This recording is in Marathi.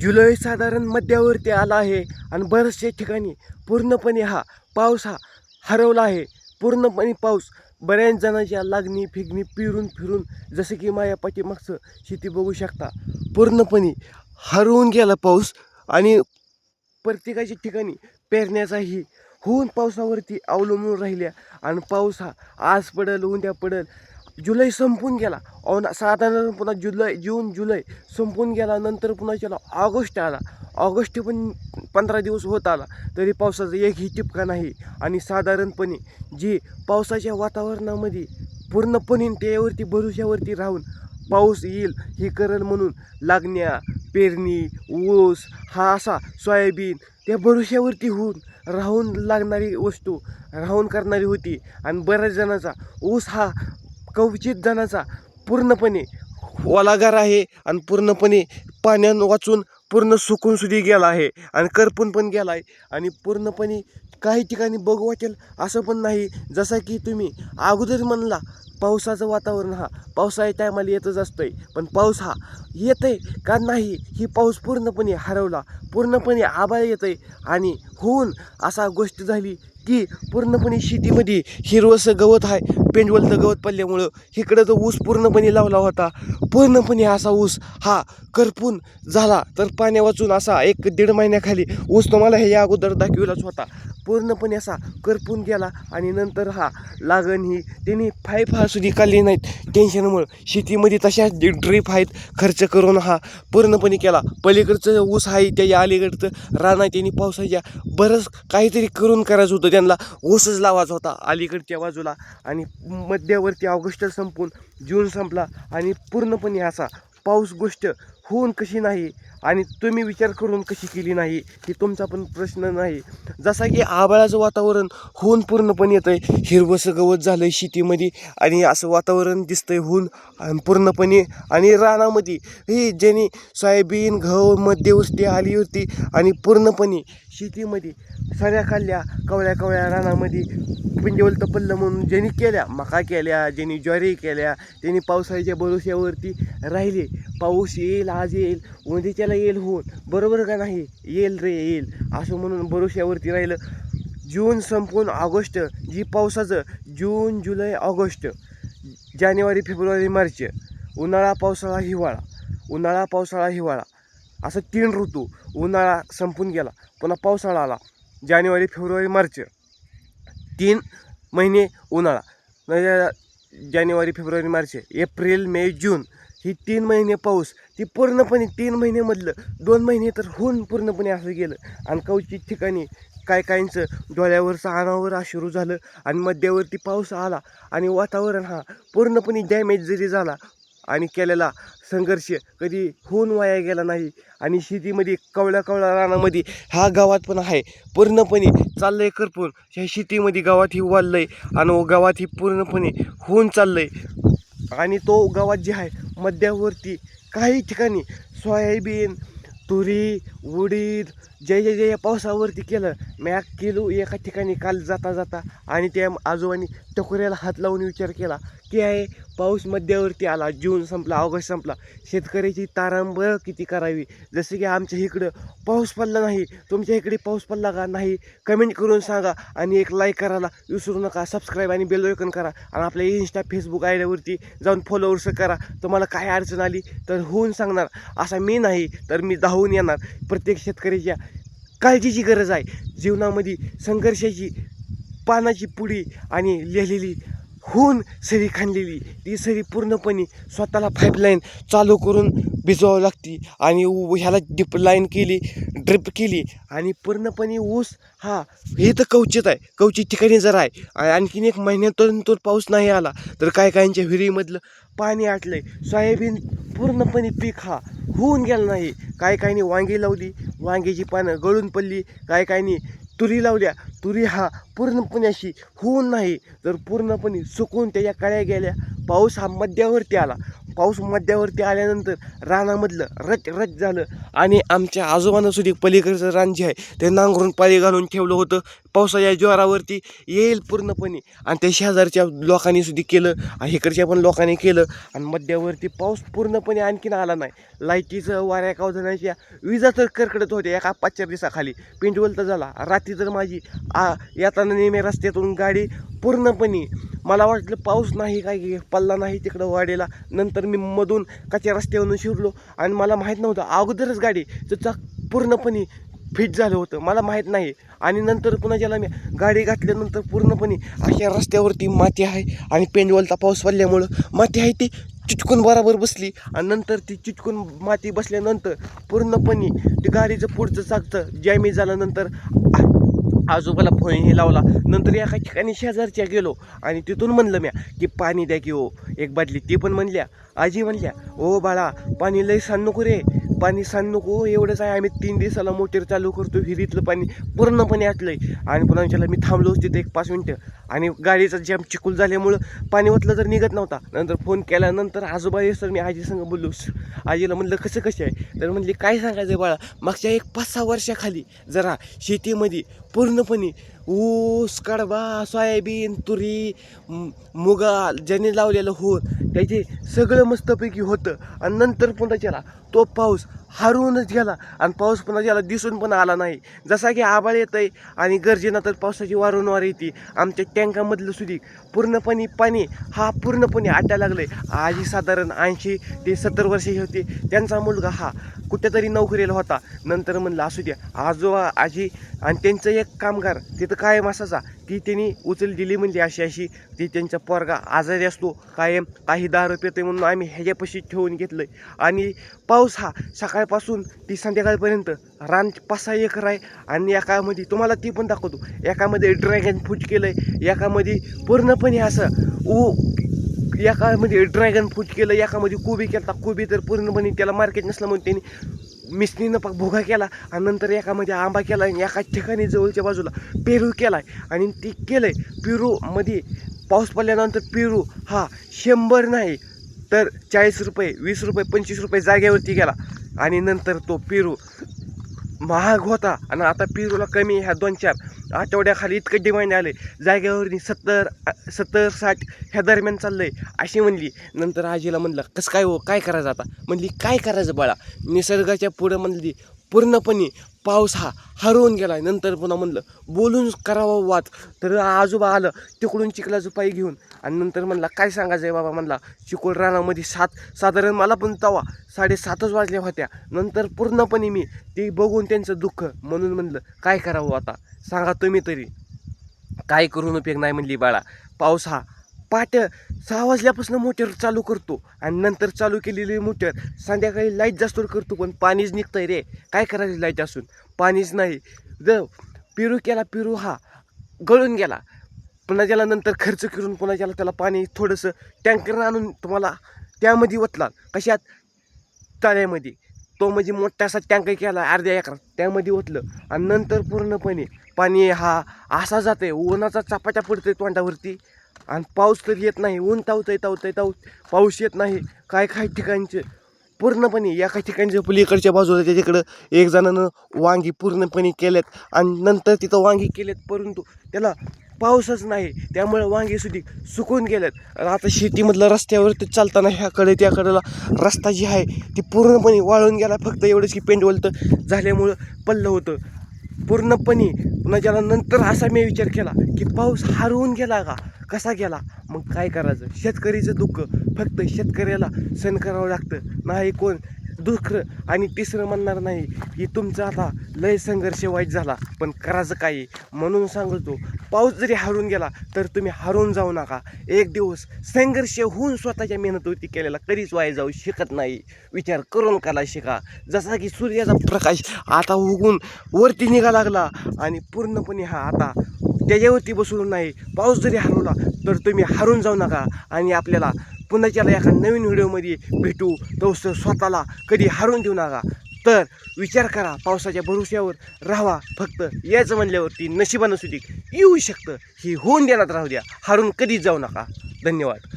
जुलै साधारण मध्यावरती आला आहे आणि बऱ्याचशा ठिकाणी पूर्णपणे हा पाऊस हरवला आहे. पूर्णपणे पाऊस बऱ्याच जणांच्या लागणी फिगणी पिरून फिरून, जसं की माझ्या पाठीमागचं शेती बघू शकता, पूर्णपणे हरवून गेला पाऊस. आणि प्रत्येकाच्या ठिकाणी पेरण्याचाही होऊन पावसावरती अवलंबून राहिल्या. आणि पाऊस हा आज पडेल उद्या पडेल. जुलै संपून गेला, साधारण पुन्हा जून जुलै संपून गेला. नंतर पुन्हा त्याला ऑगस्ट आला. ऑगस्ट पण 15 दिवस होत आला तरी पावसाचा एकही टिपका नाही. आणि साधारणपणे जी पावसाच्या वातावरणामध्ये पूर्णपणे त्यावरती भरोश्यावरती राहून पाऊस येईल हे करेल म्हणून लागण्या पेरणी ऊस हा असा सोयाबीन त्या भरोश्यावरती राहून लागणारी वस्तू राहून करणारी होती. आणि बऱ्याच जणांचा ऊस हा कवचित जणांचा पूर्णपणे ओलागार आहे आणि पूर्णपणे पाण्यानं वाचून पूर्ण सुकून सुद्धा गेला आहे आणि करपून पण गेला आहे. आणि पूर्णपणे काही ठिकाणी बघू वाटेल असं पण नाही. जसं की तुम्ही अगोदर म्हणला पावसाचं वातावरण हा पावसाळ्या टायमाला येतच असतंय, पण पाऊस हा येतंय का नाही ही पाऊस पूर्णपणे हरवला. पूर्णपणे आभाळ येतंय आणि होऊन असा गोष्ट झाली की पूर्णपणे शेतीमध्ये हिरवंसं गवत आहे. पेंडवलचं गवत पडल्यामुळं इकडं जो ऊस पूर्णपणे लावला होता, पूर्णपणे असा ऊस हा करपून झाला. तर पाण्या वाचून असा 1-1.5 महिन्याखाली ऊस तुम्हाला हे या अगोदर दाखविलाच होता, पूर्णपणे असा करपून गेला. आणि नंतर हा लागण ही त्यांनी पाईप हा सुद्धा काढली नाहीत टेन्शनमुळं. शेतीमध्ये तशाच ड्रीप आहेत खर्च करून हा पूर्णपणे केला. पलीकडचं ऊस आहे त्याच्या अलीकडचं रान आहे, त्यांनी पावसाच्या बरंच काहीतरी करून करायचं होतं. त्यांना ऊसच लावायचा होता अलीकडच्या बाजूला. आणि मध्यावरती ऑगस्ट संपून जून संपला आणि पूर्णपणे असा पाऊस गोष्ट होऊन कशी नाही आणि तुम्ही विचार करून कशी केली नाही ही तुमचा पण प्रश्न नाही. जसा की आभाळाचं वातावरण होऊन पूर्णपणे येतं आहे, हिरवंसं गवत झालं आहे शेतीमध्ये आणि असं वातावरण दिसतंय होऊन पूर्णपणे. आणि रानामध्ये ही ज्यांनी सोयाबीन गहू मध्यवर्ती आली होती आणि पूर्णपणे शेतीमध्ये सऱ्या खाल्ल्या कवळ्या कवळ्या रानामध्ये पिंजवलं पडलं म्हणून ज्यांनी केल्या मका केल्या, ज्यांनी ज्वारी केल्या, त्यांनी पावसाळ्याच्या भरोश्यावरती राहिले. पाऊस येईल आज येईल उद्याच्याला येईल होऊन, बरोबर का नाही, येईल रे येईल असं म्हणून भरोश्यावरती राहिलं. जून संपून ऑगस्ट जी पावसाचं जून जुलै ऑगस्ट जानेवारी फेब्रुवारी मार्च उन्हाळा पावसाळा हिवाळा, उन्हाळा पावसाळा हिवाळा असं 3 ऋतू. उन्हाळा संपून गेला पुन्हा पावसाळा आला, जानेवारी फेब्रुवारी मार्च 3 महिने उन्हाळा, जानेवारी फेब्रुवारी मार्च एप्रिल मे जून ही 3 महिने पाऊस. ती पूर्णपणे 3 महिन्यामधलं 2 महिने तर होऊन पूर्णपणे असं गेलं. आणि कवचित ठिकाणी काहींचं डोळ्यावरचं अनावर अश्रू झालं. आणि मध्यावरती पाऊस आला आणि वातावरण हा पूर्णपणे डॅमेज जरी झाला आणि केलेला संघर्ष कधी होऊन वाया गेला नाही. आणि शेतीमध्ये कवळ्या कवळ्या रानामध्ये हा गावात पण आहे पूर्णपणे चाललंय करपून. ह्या शेतीमध्ये गावात ही वाढलंय आणि गावात ही पूर्णपणे होऊन चाललंय. आणि तो गावात जे आहे मध्यावरती काही ठिकाणी सोयाबीन तुरी उडीद ज्या पावसावरती केलं मॅक केलो एका ठिकाणी काल जाता जाता. आणि त्या आजोबांनी टकोऱ्याला हात लावून विचार केला की आहे पाऊस मध्यावरती आला, जून संपला ऑगस्ट संपला, शेतकऱ्याची तारांबळ किती करावी. जसं की आमच्या इकडं पाऊस पडला नाही, तुमच्या इकडे पाऊस पडला का नाही कमेंट करून सांगा. आणि एक लाईक करायला विसरू नका, सबस्क्राईब आणि बेल आयकॉन करा. आणि आपल्या इंस्टा फेसबुक आयडियावरती जाऊन फॉलोअर्स करा. तुम्हाला काय अडचण आली तर होऊन सांगणार, असा मी नाही तर मी धावून येणार. प्रत्येक शेतकऱ्याच्या काळजीची गरज आहे जीवनामध्ये, संघर्षाची पानाची पुडी आणि लिहिलेली होऊन सरी खांदलेली ती सरी पूर्णपणे स्वतःला पाईपलाईन चालू करून भिजवावं लागते. आणि ह्याला ड्रिप केली आणि पूर्णपणे ऊस हा हे तर कवचित आहे, कवचित ठिकाणी जर आहे. आणखीन 1 महिन्यातून पाऊस नाही आला तर काहींच्या विहिरीमधलं पाणी आटलंय. सोयाबीन पूर्णपणे पीक हा होऊन गेला नाही. काहींनी वांगी लावली, वांग्याची पानं गळून पडली. काहींनी तुरी लावल्या, तुरी हा पूर्णपणे अशी होऊन नाही तर पूर्णपणे सुकून त्याच्या कळ्या गेल्या. पाऊस हा मध्यावरती आला, पाऊस मध्यावरती आल्यानंतर रानामधलं रच झालं आणि आमच्या आजोबानं सुद्धा पलीकडचं रान जे आहे ते नांगरून पाळी घालून ठेवलं होतं. पावसाच्या जोरावरती येईल पूर्णपणे आणि त्या शेजारच्या लोकांनी सुद्धा केलं आणि इकडच्या पण लोकांनी केलं आणि मध्यावरती पाऊस पूर्णपणे आणखीन आला नाही. लाईटीचं वाऱ्या कावधनाच्या विजा तर कडकडत होत्या एका 5-4 दिवसाखाली. पेंटवल तर झाला. रात्री तर माझी येताना नेहमी रस्त्यातून गाडी पूर्णपणे मला वाटलं पाऊस नाही काय पल्ला नाही तिकडं वाडेला. नंतर मी मधून कच्च्या रस्त्यावरून शिरलो आणि मला माहीत नव्हतं अगोदरच गाडी चाक पूर्णपणे फिट झालं होतं मला माहीत नाही. आणि नंतर पुन्हा ज्याला मी गाडी घातल्यानंतर पूर्णपणे अशा रस्त्यावरती माती आहे आणि पेंडवलचा पाऊस पडल्यामुळं माती आहे ती चिटकून बरोबर बसली आणि नंतर ती चिटकून माती बसल्यानंतर पूर्णपणे ती गाडीचं पुढचं चाकचं जॅमेज झाल्यानंतर आजोबाला फोन हे लावला. नंतर एका ठिकाणी शेजारच्या गेलो आणि तिथून म्हणलं म्या की पाणी द्या की हो एक बाटली. ती पण म्हणल्या आजी म्हणल्या ओ बाळा पाणी लई सांड नको रे पाणी सांड नको एवढंच आहे. आम्ही 3 दिवसाला मोटर चालू करतो विहिरीतलं पाणी पूर्णपणे आटलंय. आणि पुन्हा त्याला मी थांबलो तिथे एक 5 मिनटं आणि गाडीचा जॅम चिकूल झाल्यामुळं पाणी ओतलं तर निघत नव्हता. नंतर फोन केल्यानंतर आजोबा ये सर मी आजीसंग बोललो. आजीला म्हणलं कसं आहे तर म्हणली काय सांगायचं बाळा मागच्या 1-5-6 वर्षाखाली जरा शेतीमध्ये पूर्णपणे ऊस कडबा सोयाबीन तुरी मुगा ज्याने लावलेलं होत त्याचे सगळं मस्तपैकी होतं आणि नंतर पुन्हा त्याला तो पाऊस हरवूनच गेला आणि पाऊस पुन्हा त्याला दिसून पण आला नाही. जसा की आभाळ येतं आहे आणि गरजेना तर पावसाची वारंवार येते. आमच्या टँकामधलं सुद्धा पूर्णपणे पाणी हा पूर्णपणे आटायला लागलं आहे. आजी साधारण 80 ते 70 वर्षाची होती. त्यांचा मुलगा हा कुठेतरी नोकरीला होता. नंतर म्हणलं असू द्या आजोबा आजी आणि त्यांचं एक कामगार तिथं कायम असायचा ती त्यांनी उचल दिली म्हणली अशी ती त्यांचा पोरगा आजारी असतो कायम काही दारू पिते म्हणून आम्ही ह्याच्यापाशी ठेवून घेतलं आहे. आणि पाऊस हा सकाळपासून ती संध्याकाळपर्यंत रान 5-6 एकर आहे आणि एकामध्ये तुम्हाला ती पण दाखवतो. एकामध्ये ड्रॅगन फ्रूट केलं आहे एकामध्ये पूर्णपणे असं एकामध्ये ड्रॅगन फ्रूट केलं एकामध्ये कोबी केला. कोबी तर पूर्णपणे त्याला मार्केट नसल्यामुळे त्यांनी मिसनीनं भोगा केला आणि नंतर एकामध्ये आंबा केला आणि एका ठिकाणी जवळच्या बाजूला पेरू केला आहे. आणि ती केलं आहे पेरूमध्ये पाऊस पडल्यानंतर पेरू हा 100 नाही तर 40 रुपये 20 रुपये 25 रुपये जागेवरती गेला. आणि नंतर तो पेरू महाग होता आणि आता पेरूला कमी ह्या 2-4 आठवड्याखाली इतकं डिमांड आले जागेवरती 70-60 ह्या दरम्यान चाललं आहे अशी म्हणली. नंतर आजीला म्हणलं कसं काय हो काय करायचं आता. म्हणली काय करायचं बाळा निसर्गाच्या पुढं म्हणली पूर्णपणे पाऊस हा हरवून गेला आहे. नंतर पुन्हा म्हणलं बोलून करावं वाद तर आजोबा आलं तिकडून चिखलाचं पायी घेऊन आणि नंतर म्हणला काय सांगायचं आहे बाबा म्हणला चिखल रानामध्ये साधारण मला पण तवा 7:30 वाजल्या होत्या. नंतर पूर्णपणे मी ते बघून त्यांचं दुःख म्हणून म्हणलं काय करावं आता सांगा तुम्ही तरी. काय करून उपयोग नाही म्हणली बाळा. पाऊस हा 6 वाजल्यापासून मोटर चालू करतो आणि नंतर चालू केलेली मोटर संध्याकाळी लाईट जास्त करतो पण पाणीच निघतंय रे. काय करायचं लाईट असून पाणीच नाही. जर पेरू केला पेरू हा गळून गेला पुन्हा त्याला नंतर खर्च करून पुन्हा त्याला पाणी थोडंसं टँकरनं आणून तुम्हाला त्यामध्ये ओतला कशात तळ्यामध्ये तो म्हणजे मोठा असा टँकर केला अर्ध्या एकरात त्यामध्ये ओतलं आणि नंतर पूर्णपणे पाणी हा असा जातं आहे उन्हाचा चापाटा पडतोय तोंडावरती आणि पाऊस तर येत नाही. ऊन तावतंय पाऊस येत नाही. काय ठिकाणचे पूर्णपणे एका ठिकाणच्या पलीकडच्या बाजूला त्याच्याकडं एक जणानं वांगी पूर्णपणे केलेत आणि नंतर तिथं वांगी केलेत परंतु त्याला पाऊसच नाही त्यामुळे वांगी सुद्धा सुकून गेलेत. आता शेतीमधलं रस्त्यावरती चालताना ह्याकडे त्याकडेला रस्ता जी आहे ती पूर्णपणे वाळून गेला. फक्त एवढंच की पेंडवलतं झाल्यामुळं पडलं होतं पूर्णपणे. पुन्हा ज्याला नंतर असा मी विचार केला की पाऊस हरवून गेला का कसा गेला मग काय करायचं. शेतकरीचं दुःख फक्त शेतकऱ्याला सहन करावं लागतं नाही कोण दुसरं. आणि तिसरं म्हणणार नाही की तुमचा आता लय संघर्ष वाईट झाला पण करायचं काय. म्हणून सांगतो पाऊस जरी हरवून गेला तर तुम्ही हरवून जाऊ नका. एक दिवस संघर्ष होऊन स्वतःच्या मेहनतीवरती केलेला कधीच वाया जाऊ शकत नाही. विचार करून कला शिका. जसा की सूर्याचा प्रकाश आता उगून वरती निघा लागला आणि पूर्णपणे हा आता त्याच्यावरती बसवून नाही. पाऊस जरी हरवला तर तुम्ही हरवून जाऊ नका आणि आपल्याला पुन्हा त्याला एका नवीन व्हिडिओमध्ये भेटू. तो स्वतःला कधी हरवून देऊ नका. तर विचार करा पावसाच्या भरोश्यावर राहावा. फक्त याचं म्हणल्यावरती नशिबानं सुद्धा येऊ शकतं ही होऊन देण्यात राहू द्या. हरून कधीच जाऊ नका. धन्यवाद.